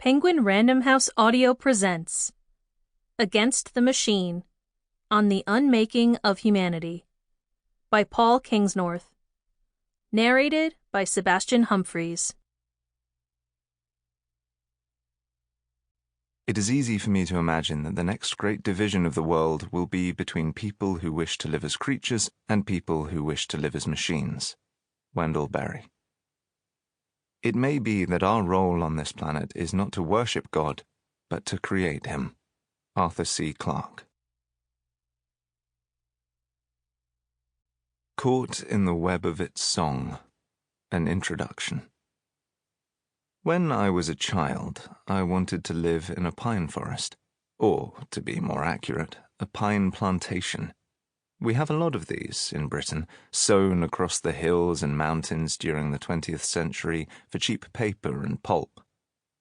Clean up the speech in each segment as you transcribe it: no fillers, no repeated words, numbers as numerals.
Penguin Random House Audio presents Against the Machine on the Unmaking of Humanity by Paul Kingsnorth. Narrated by Sebastian Humphreys. It is easy for me to imagine that the next great division of the world will be between people who wish to live as creatures and people who wish to live as machines. Wendell Berry. It may be that our role on this planet is not to worship God, but to create Him. Arthur C. Clarke. Caught in the web of its song. An introduction. When I was a child, I wanted to live in a pine forest, or, to be more accurate, a pine plantation. We have a lot of these in Britain, sown across the hills and mountains during the 20th century for cheap paper and pulp.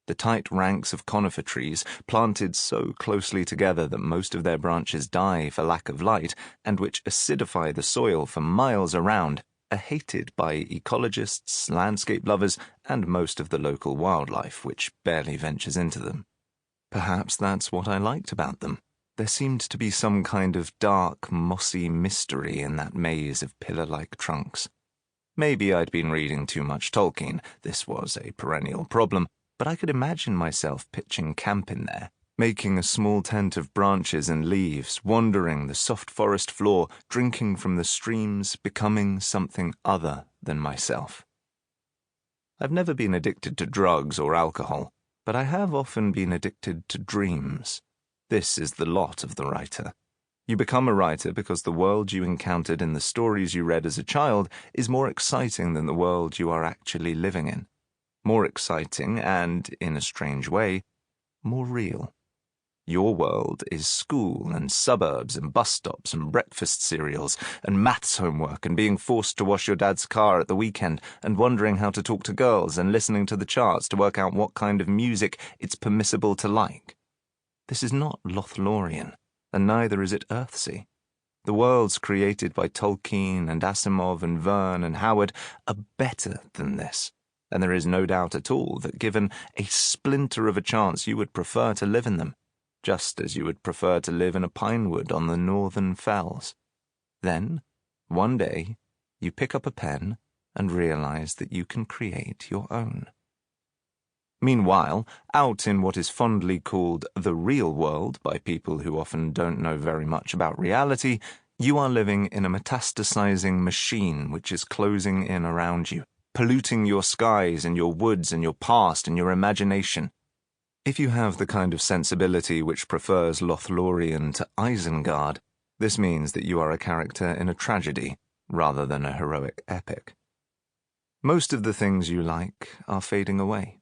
The tight ranks of conifer trees, planted so closely together that most of their branches die for lack of light, and which acidify the soil for miles around, are hated by ecologists, landscape lovers, and most of the local wildlife, which barely ventures into them. Perhaps that's what I liked about them. There seemed to be some kind of dark, mossy mystery in that maze of pillar-like trunks. Maybe I'd been reading too much Tolkien. This was a perennial problem, but I could imagine myself pitching camp in there, making a small tent of branches and leaves, wandering the soft forest floor, drinking from the streams, becoming something other than myself. I've never been addicted to drugs or alcohol, but I have often been addicted to dreams. This is the lot of the writer. You become a writer because the world you encountered in the stories you read as a child is more exciting than the world you are actually living in. More exciting and, in a strange way, more real. Your world is school and suburbs and bus stops and breakfast cereals and maths homework and being forced to wash your dad's car at the weekend and wondering how to talk to girls and listening to the charts to work out what kind of music it's permissible to like. This is not Lothlorien, and neither is it Earthsea. The worlds created by Tolkien and Asimov and Verne and Howard are better than this, and there is no doubt at all that given a splinter of a chance you would prefer to live in them, just as you would prefer to live in a pinewood on the northern fells. Then, one day, you pick up a pen and realize that you can create your own. Meanwhile, out in what is fondly called the real world by people who often don't know very much about reality, you are living in a metastasizing machine which is closing in around you, polluting your skies and your woods and your past and your imagination. If you have the kind of sensibility which prefers Lothlorien to Isengard, this means that you are a character in a tragedy rather than a heroic epic. Most of the things you like are fading away.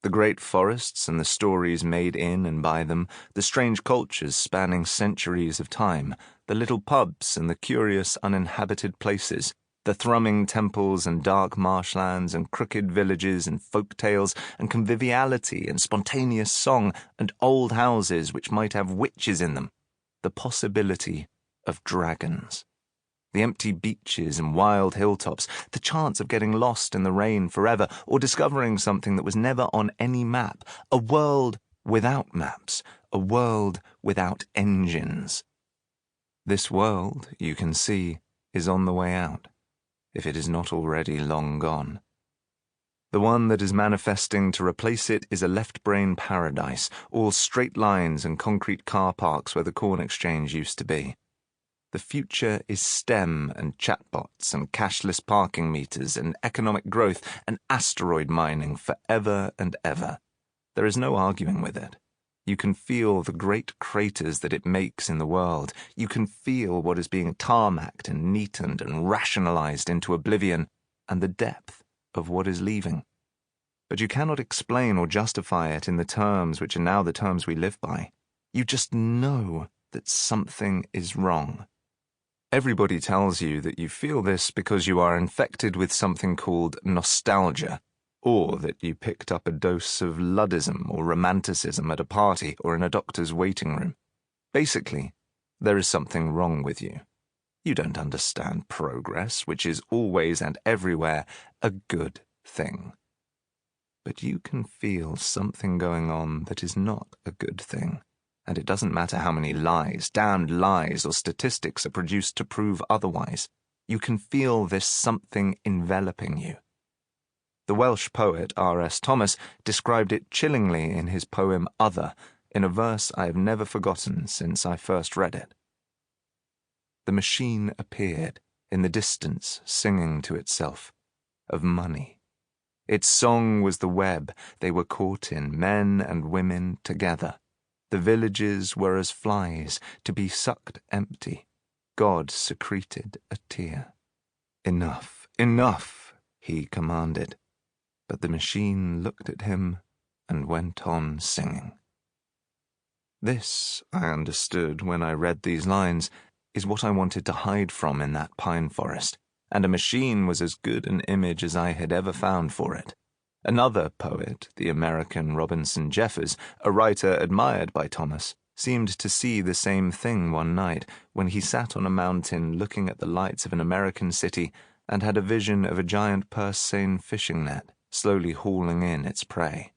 The great forests and the stories made in and by them, the strange cultures spanning centuries of time, the little pubs and the curious uninhabited places, the thrumming temples and dark marshlands and crooked villages and folk tales and conviviality and spontaneous song and old houses which might have witches in them, the possibility of dragons. The empty beaches and wild hilltops, the chance of getting lost in the rain forever or discovering something that was never on any map, a world without maps, a world without engines. This world, you can see, is on the way out, if it is not already long gone. The one that is manifesting to replace it is a left-brain paradise, all straight lines and concrete car parks where the corn exchange used to be. The future is STEM and chatbots and cashless parking meters and economic growth and asteroid mining forever and ever. There is no arguing with it. You can feel the great craters that it makes in the world. You can feel what is being tarmacked and neatened and rationalized into oblivion and the depth of what is leaving. But you cannot explain or justify it in the terms which are now the terms we live by. You just know that something is wrong. Everybody tells you that you feel this because you are infected with something called nostalgia, or that you picked up a dose of Luddism or romanticism at a party or in a doctor's waiting room. Basically, there is something wrong with you. You don't understand progress, which is always and everywhere a good thing. but you can feel something going on that is not a good thing. And it doesn't matter how many lies, damned lies, or statistics are produced to prove otherwise. You can feel this something enveloping you. The Welsh poet R.S. Thomas described it chillingly in his poem Other, in a verse I have never forgotten since I first read it. The machine appeared, in the distance, singing to itself, of money. Its song was the web they were caught in, men and women together. The villages were as flies, to be sucked empty. God secreted a tear. Enough, enough, he commanded. But the machine looked at him and went on singing. This, I understood when I read these lines, is what I wanted to hide from in that pine forest, and a machine was as good an image as I had ever found for it. Another poet, the American Robinson Jeffers, a writer admired by Thomas, seemed to see the same thing one night when he sat on a mountain looking at the lights of an American city and had a vision of a giant purse seine fishing net slowly hauling in its prey.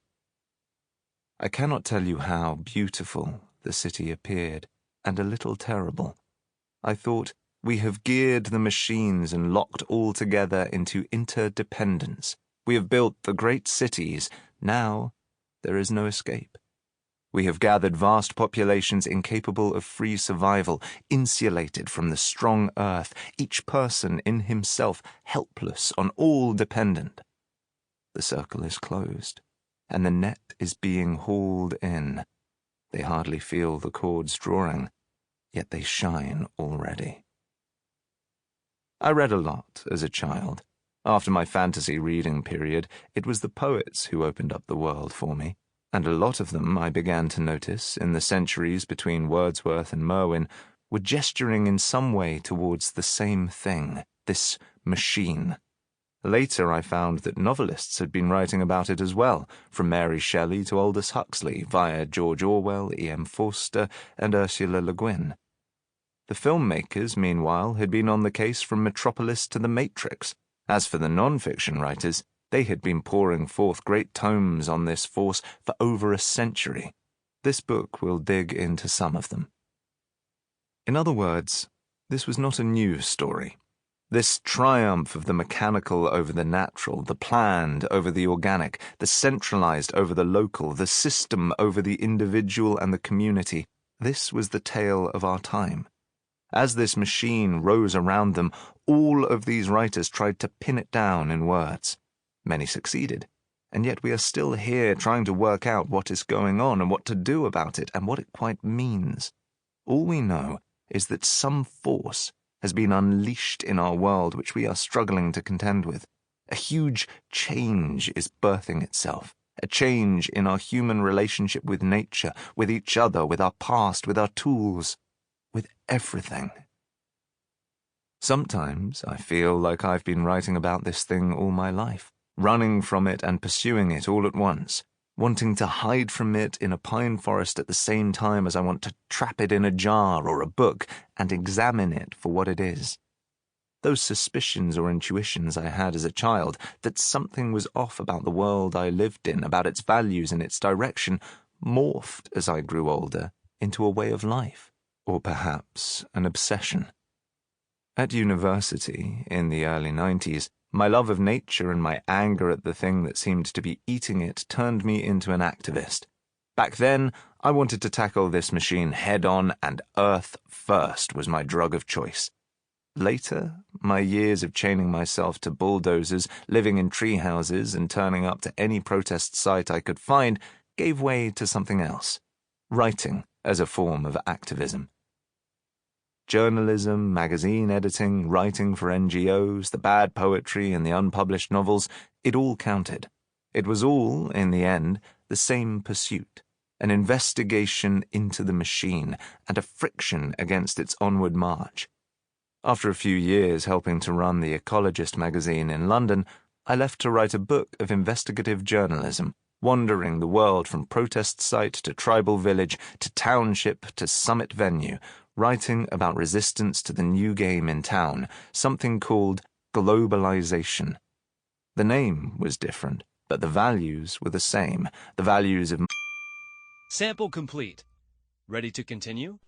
I cannot tell you how beautiful the city appeared, and a little terrible. I thought, we have geared the machines and locked all together into interdependence. We have built the great cities. Now there is no escape. We have gathered vast populations incapable of free survival, insulated from the strong earth, each person in himself helpless, on all dependent. The circle is closed, and the net is being hauled in. They hardly feel the cords drawing, yet they shine already. I read a lot as a child. After my fantasy reading period, it was the poets who opened up the world for me, and a lot of them, I began to notice, in the centuries between Wordsworth and Merwin, were gesturing in some way towards the same thing, this machine. Later I found that novelists had been writing about it as well, from Mary Shelley to Aldous Huxley, via George Orwell, E.M. Forster, and Ursula Le Guin. The filmmakers, meanwhile, had been on the case from Metropolis to The Matrix. As for the non-fiction writers, they had been pouring forth great tomes on this force for over a century. This book will dig into some of them. In other words, this was not a new story. This triumph of the mechanical over the natural, the planned over the organic, the centralized over the local, the system over the individual and the community, this was the tale of our time. As this machine rose around them, all of these writers tried to pin it down in words. Many succeeded, and yet we are still here trying to work out what is going on and what to do about it and what it quite means. All we know is that some force has been unleashed in our world which we are struggling to contend with. A huge change is birthing itself, a change in our human relationship with nature, with each other, with our past, with our tools, with everything. Sometimes I feel like I've been writing about this thing all my life, running from it and pursuing it all at once, wanting to hide from it in a pine forest at the same time as I want to trap it in a jar or a book and examine it for what it is. Those suspicions or intuitions I had as a child that something was off about the world I lived in, about its values and its direction, morphed as I grew older into a way of life, or perhaps an obsession. At university, in the early 90s, my love of nature and my anger at the thing that seemed to be eating it turned me into an activist. Back then, I wanted to tackle this machine head-on, and Earth first was my drug of choice. Later, my years of chaining myself to bulldozers, living in tree houses, and turning up to any protest site I could find gave way to something else, writing as a form of activism. Journalism, magazine editing, writing for NGOs, the bad poetry and the unpublished novels, it all counted. It was all, in the end, the same pursuit, an investigation into the machine and a friction against its onward march. After a few years helping to run the Ecologist magazine in London, I left to write a book of investigative journalism, wandering the world from protest site to tribal village to township to summit venue, writing about resistance to the new game in town, something called globalization. The name was different, but the values were the same. The values of... Sample complete. Ready to continue?